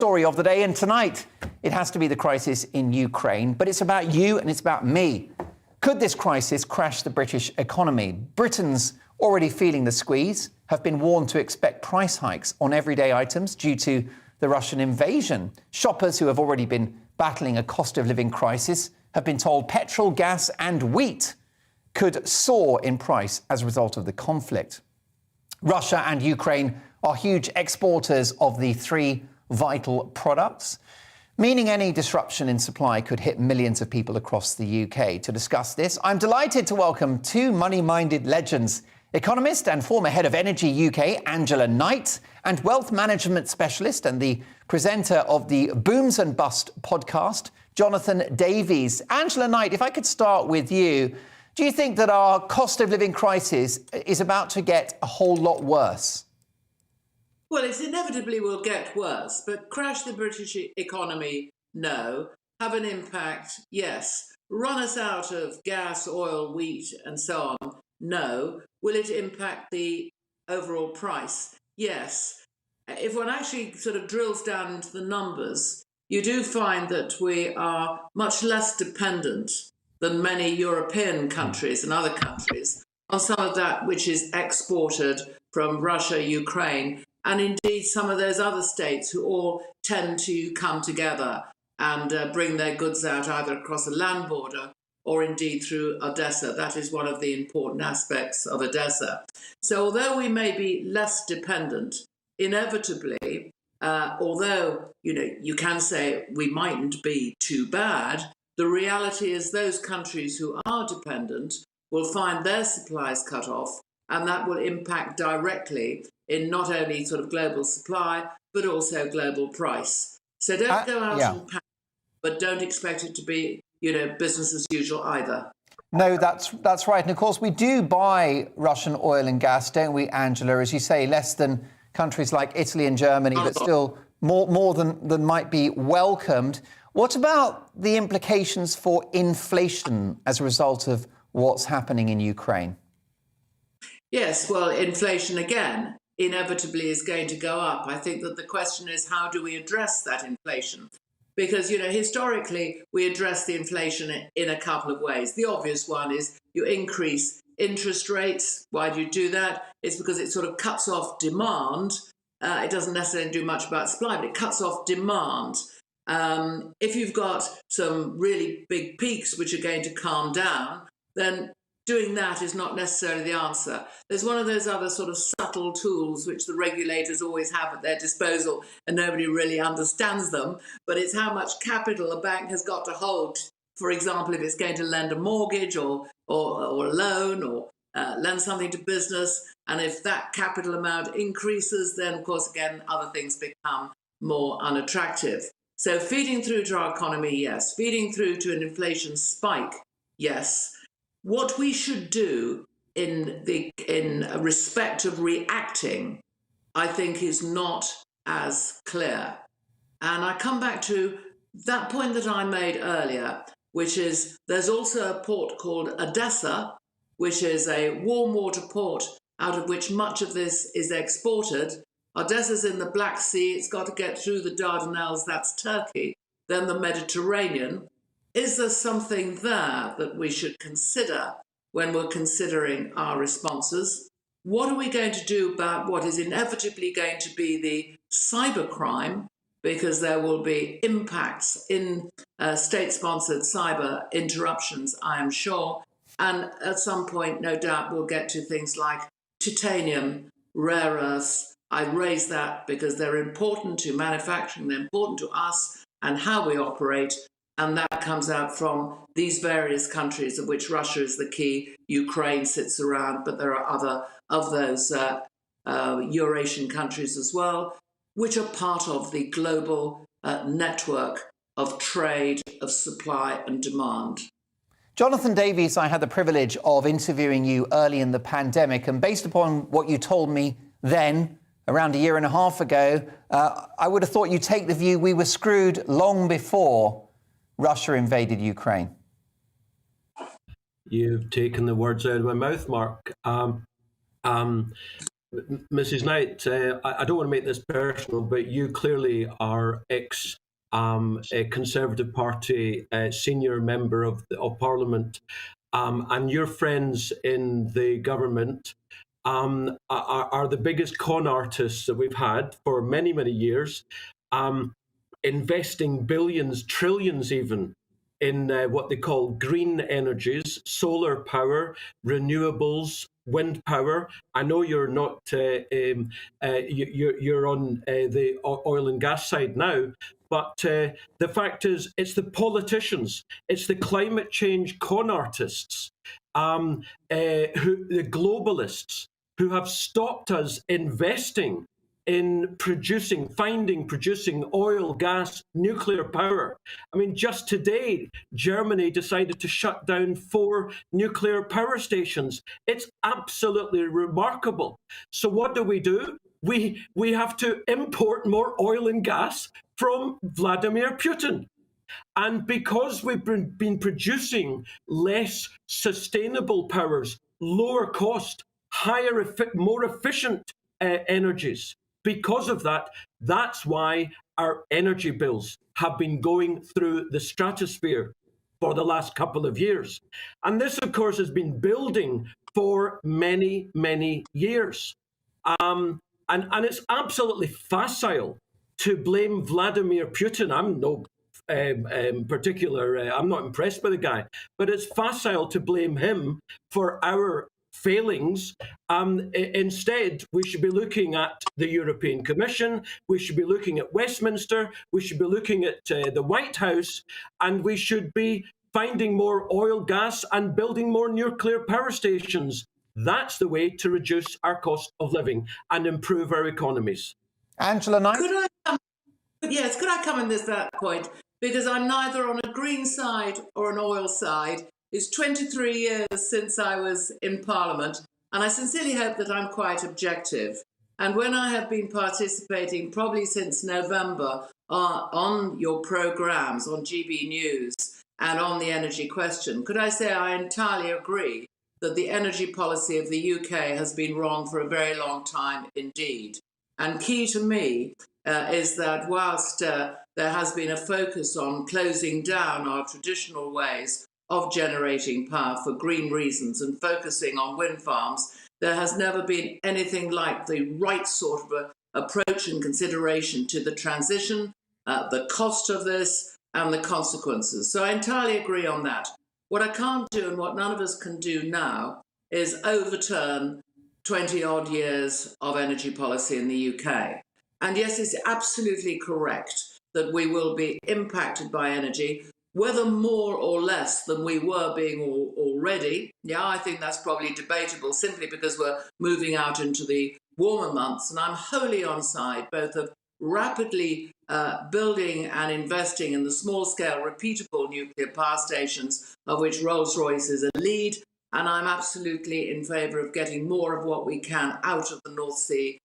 Story of the day, and tonight it has to be the crisis in Ukraine, but it's about you and it's about me. Could this crisis crash the British economy? Britons already feeling the squeeze have been warned to expect price hikes on everyday items due to the Russian invasion. Shoppers who have already been battling a cost of living crisis have been told petrol, gas and wheat could soar in price as a result of the conflict. Russia and Ukraine are huge exporters of the three vital products, meaning any disruption in supply could hit millions of people across the UK. To discuss this, I'm delighted to welcome two money-minded legends, economist and former head of Energy UK, Angela Knight, and wealth management specialist and the presenter of the Booms and Bust podcast, Jonathan Davies. Angela Knight, if I could start with you, do you think that our cost of living crisis is about to get a whole lot worse? Well, it inevitably will get worse, but crash the British economy, no. Have an impact, yes. Run us out of gas, oil, wheat, and so on, no. Will it impact the overall price? Yes. If one actually sort of drills down into the numbers, you do find that we are much less dependent than many European countries and other countries on some of that which is exported from Russia, Ukraine, and indeed some of those other states who all tend to come together and bring their goods out either across a land border or indeed through Odessa. That is one of the important aspects of Odessa. So although we may be less dependent, inevitably, although you can say we mightn't be too bad, the reality is those countries who are dependent will find their supplies cut off, and that will impact directly in not only sort of global supply, but also global price. So don't go out and panic, but don't expect it to be, business as usual either. No, that's right. And of course, we do buy Russian oil and gas, don't we, Angela? As you say, less than countries like Italy and Germany, but still more than might be welcomed. What about the implications for inflation as a result of what's happening in Ukraine? Yes, well, inflation again inevitably is going to go up. I think that the question is, how do we address that inflation? Because, historically, we address the inflation in a couple of ways. The obvious one is you increase interest rates. Why do you do that? It's because it sort of cuts off demand. It doesn't necessarily do much about supply, but it cuts off demand. If you've got some really big peaks which are going to calm down, then doing that is not necessarily the answer. There's one of those other sort of subtle tools which the regulators always have at their disposal and nobody really understands them, but it's how much capital a bank has got to hold. For example, if it's going to lend a mortgage or a loan or lend something to business, and if that capital amount increases, then of course, again, other things become more unattractive. So feeding through to our economy, yes. Feeding through to an inflation spike, yes. What we should do in respect of reacting, I think, is not as clear. And I come back to that point that I made earlier, which is there's also a port called Odessa, which is a warm water port out of which much of this is exported. Odessa's in the Black Sea. It's got to get through the Dardanelles, that's Turkey, then the Mediterranean. Is there something there that we should consider when we're considering our responses? What are we going to do about what is inevitably going to be the cybercrime? Because there will be impacts in state-sponsored cyber interruptions, I am sure. And at some point, no doubt, we'll get to things like titanium, rare earths. I raise that because they're important to manufacturing, they're important to us and how we operate. And that comes out from these various countries, of which Russia is the key. Ukraine sits around, but there are other of those Eurasian countries as well, which are part of the global network of trade, of supply and demand. Jonathan Davies, I had the privilege of interviewing you early in the pandemic, and based upon what you told me then, around a year and a half ago, I would have thought you'd take the view we were screwed long before Russia invaded Ukraine. You've taken the words out of my mouth, Mark. Mrs. Knight, I don't want to make this personal, but you clearly are a Conservative Party senior member of Parliament, and your friends in the government are the biggest con artists that we've had for many, many years, investing billions, trillions even, in what they call green energies, solar power, renewables, wind power. I know you're not you're on the oil and gas side now, but the fact is, it's the politicians, it's the climate change con artists, the globalists who have stopped us investing in producing oil, gas, nuclear power. I mean, just today, Germany decided to shut down 4 nuclear power stations. It's absolutely remarkable. So what do? We have to import more oil and gas from Vladimir Putin. And because we've been producing less sustainable powers, lower cost, more efficient energies, because of that, that's why our energy bills have been going through the stratosphere for the last couple of years. And this, of course, has been building for many, many years. And it's absolutely facile to blame Vladimir Putin. I'm no I'm not impressed by the guy, but it's facile to blame him for our failings. Instead, we should be looking at the European Commission, we should be looking at Westminster, we should be looking at the White House, and we should be finding more oil, gas, and building more nuclear power stations. That's the way to reduce our cost of living and improve our economies. Angela Knight? Could I come in this that point? Because I'm neither on a green side or an oil side. It's 23 years since I was in Parliament, and I sincerely hope that I'm quite objective. And when I have been participating, probably since November, on your programmes, on GB News, and on the energy question, could I say I entirely agree that the energy policy of the UK has been wrong for a very long time indeed. And key to me is that whilst there has been a focus on closing down our traditional ways of generating power for green reasons and focusing on wind farms, there has never been anything like the right sort of approach and consideration to the transition, the cost of this, and the consequences. So I entirely agree on that. What I can't do, and what none of us can do now, is overturn 20-odd years of energy policy in the UK. And yes, it's absolutely correct that we will be impacted by energy, whether more or less than we were being already. Yeah, I think that's probably debatable, simply because we're moving out into the warmer months. And I'm wholly on side both of rapidly building and investing in the small-scale repeatable nuclear power stations, of which Rolls-Royce is a lead, and I'm absolutely in favour of getting more of what we can out of the North Sea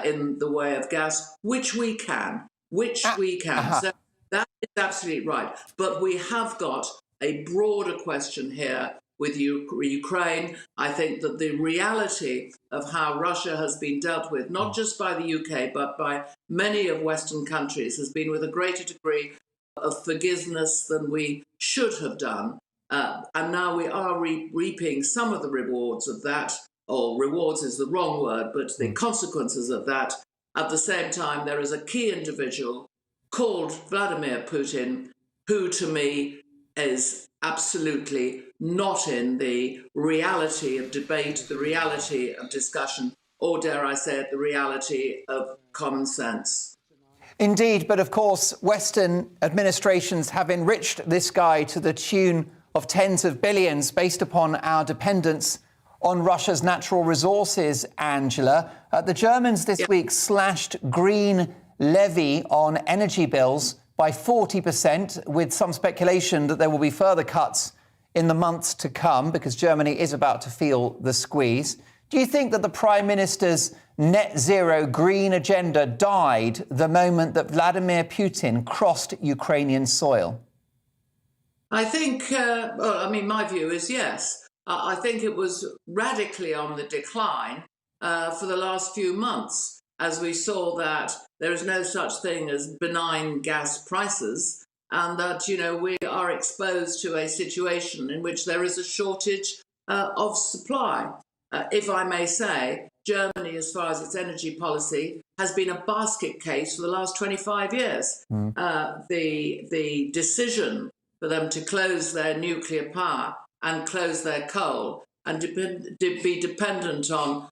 in the way of gas, which we can. So that is absolutely right. But we have got a broader question here with Ukraine. I think that the reality of how Russia has been dealt with, not just by the UK, but by many of Western countries, has been with a greater degree of forgiveness than we should have done. And now we are reaping some of the rewards of that, or rewards is the wrong word, but the consequences of that. At the same time, there is a key individual called Vladimir Putin, who to me is absolutely not in the reality of debate, the reality of discussion, or dare I say it, the reality of common sense. Indeed, but of course, Western administrations have enriched this guy to the tune of tens of billions based upon our dependence on Russia's natural resources, Angela. The Germans this week slashed green levy on energy bills by 40%, with some speculation that there will be further cuts in the months to come because Germany is about to feel the squeeze. Do you think that the Prime Minister's net zero green agenda died the moment that Vladimir Putin crossed Ukrainian soil? I think, my view is yes. I think it was radically on the decline for the last few months, as we saw that there is no such thing as benign gas prices, and that, we are exposed to a situation in which there is a shortage of supply. If I may say, Germany, as far as its energy policy, has been a basket case for the last 25 years. The decision for them to close their nuclear power and close their coal and be dependent on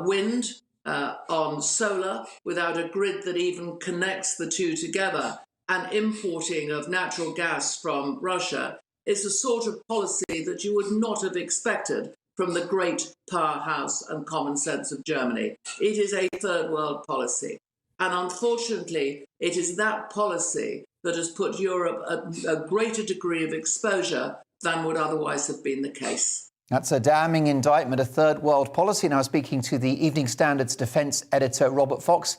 wind, on solar, without a grid that even connects the two together, and importing of natural gas from Russia is the sort of policy that you would not have expected from the great powerhouse and common sense of Germany. It is a third world policy. And unfortunately, it is that policy that has put Europe at a greater degree of exposure than would otherwise have been the case. That's a damning indictment, a third world policy. Now speaking to the Evening Standard's defence editor, Robert Fox,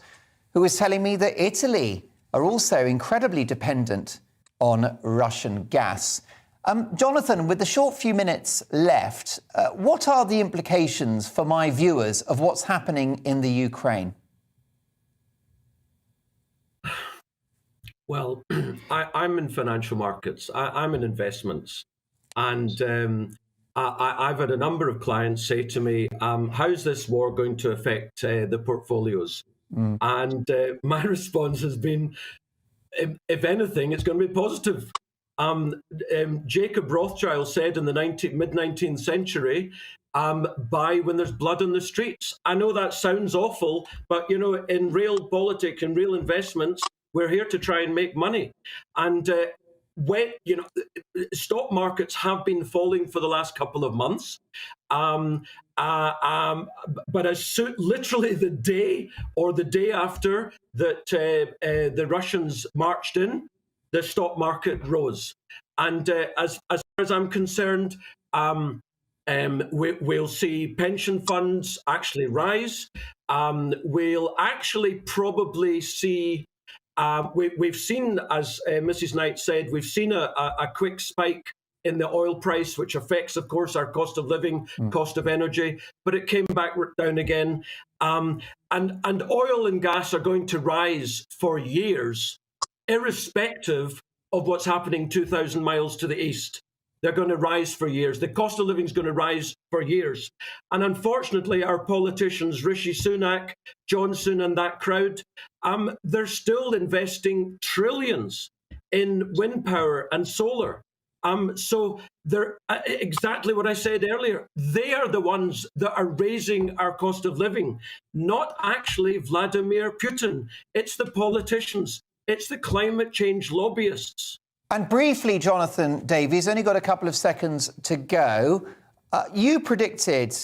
who was telling me that Italy are also incredibly dependent on Russian gas. Jonathan, with the short few minutes left, what are the implications for my viewers of what's happening in the Ukraine? Well, I'm in financial markets. I'm in investments. And I've had a number of clients say to me, how's this war going to affect the portfolios? And my response has been, if anything, it's going to be positive. Jacob Rothschild said in the mid-19th century, buy when there's blood on the streets. I know that sounds awful, but, in real politics and real investments, we're here to try and make money. And when, stock markets have been falling for the last couple of months. But literally the day or the day after that the Russians marched in, the stock market rose. And as far as I'm concerned, we'll see pension funds actually rise. We'll actually probably see, we've seen, as Mrs. Knight said, we've seen a quick spike in the oil price, which affects, of course, our cost of living, cost of energy, but it came back down again. And oil and gas are going to rise for years, irrespective of what's happening 2,000 miles to the east. They're going to rise for years. The cost of living is going to rise for years. And unfortunately, our politicians, Rishi Sunak, Johnson and that crowd, they're still investing trillions in wind power and solar. So they're exactly what I said earlier. They are the ones that are raising our cost of living, not actually Vladimir Putin. It's the politicians. It's the climate change lobbyists. And briefly, Jonathan Davies, only got a couple of seconds to go. You predicted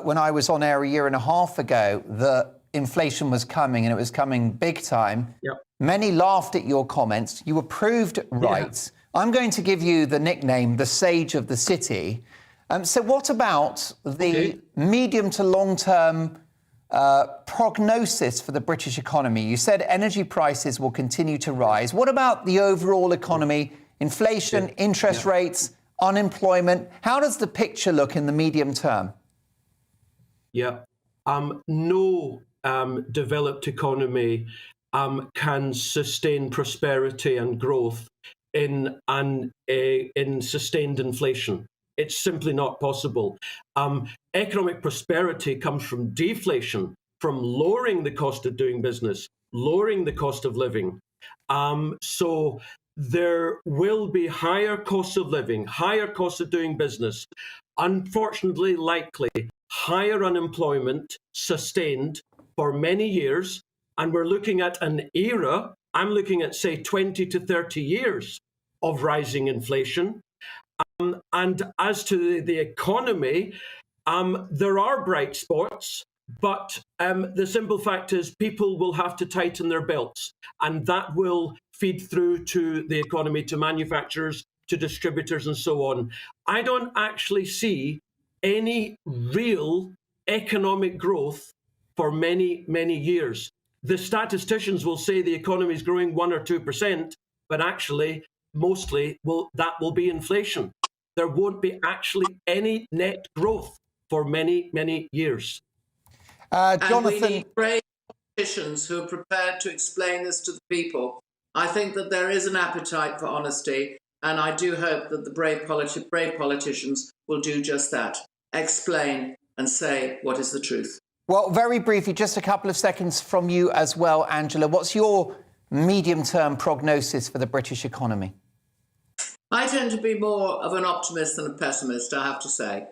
when I was on air a year and a half ago that inflation was coming and it was coming big time. Yep. Many laughed at your comments. You were proved right. Yeah. I'm going to give you the nickname, the Sage of the City. So what about the medium to long-term prognosis for the British economy? You said energy prices will continue to rise. What about the overall economy, inflation, interest rates, unemployment? How does the picture look in the medium term? No developed economy can sustain prosperity and growth in sustained inflation. It's simply not possible. Economic prosperity comes from deflation, from lowering the cost of doing business, lowering the cost of living. So there will be higher costs of living, higher costs of doing business, unfortunately, likely higher unemployment sustained for many years. And we're looking at an era, I'm looking at, say, 20 to 30 years of rising inflation. And as to the economy, there are bright spots, but the simple fact is people will have to tighten their belts, and that will feed through to the economy, to manufacturers, to distributors, and so on. I don't actually see any real economic growth for many, many years. The statisticians will say the economy is growing 1 or 2%, but actually, mostly, that will be inflation. There won't be actually any net growth for many, many years. And we Jonathan, need brave politicians who are prepared to explain this to the people. I think that there is an appetite for honesty, and I do hope that the brave politicians will do just that, explain and say what is the truth. well, very briefly, just a couple of seconds from you as well, Angela. What's your medium-term prognosis for the British economy? I tend to be more of an optimist than a pessimist, I have to say.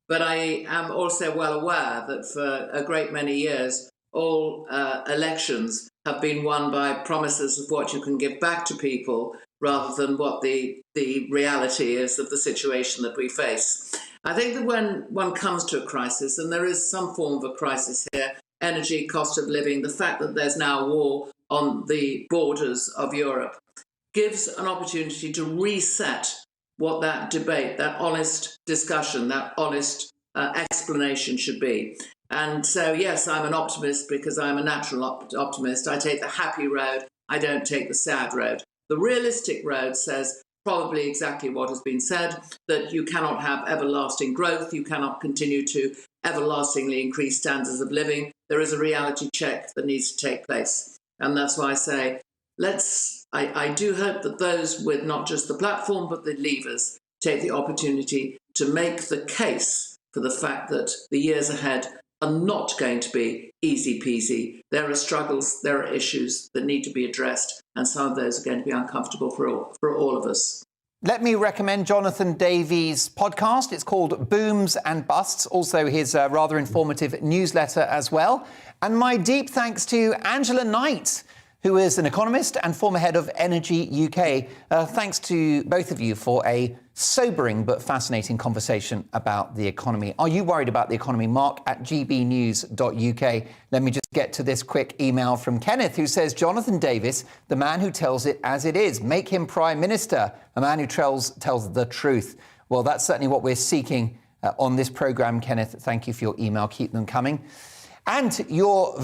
But I am also well aware that for a great many years, all elections have been won by promises of what you can give back to people rather than what the reality is of the situation that we face. I think that when one comes to a crisis, and there is some form of a crisis here, energy, cost of living, the fact that there's now a war on the borders of Europe, gives an opportunity to reset what that debate, that honest discussion, that honest explanation should be. And so, yes, I'm an optimist because I'm a natural optimist. I take the happy road. I don't take the sad road. The realistic road says probably exactly what has been said, that you cannot have everlasting growth. You cannot continue to everlastingly increase standards of living. There is a reality check that needs to take place. And that's why I say, I do hope that those with not just the platform, but the levers take the opportunity to make the case for the fact that the years ahead are not going to be easy peasy. There are struggles, there are issues that need to be addressed, and some of those are going to be uncomfortable for all of us. Let me recommend Jonathan Davies' podcast. It's called Booms and Busts, also his rather informative newsletter as well. And my deep thanks to Angela Knight, who is an economist and former head of Energy UK. Thanks to both of you for a sobering but fascinating conversation about the economy. Are you worried about the economy? mark@gbnews.uk. Let me just get to this quick email from Kenneth, who says, Jonathan Davies, the man who tells it as it is. Make him Prime Minister, a man who tells the truth. Well, that's certainly what we're seeking on this programme, Kenneth. Thank you for your email. Keep them coming. And your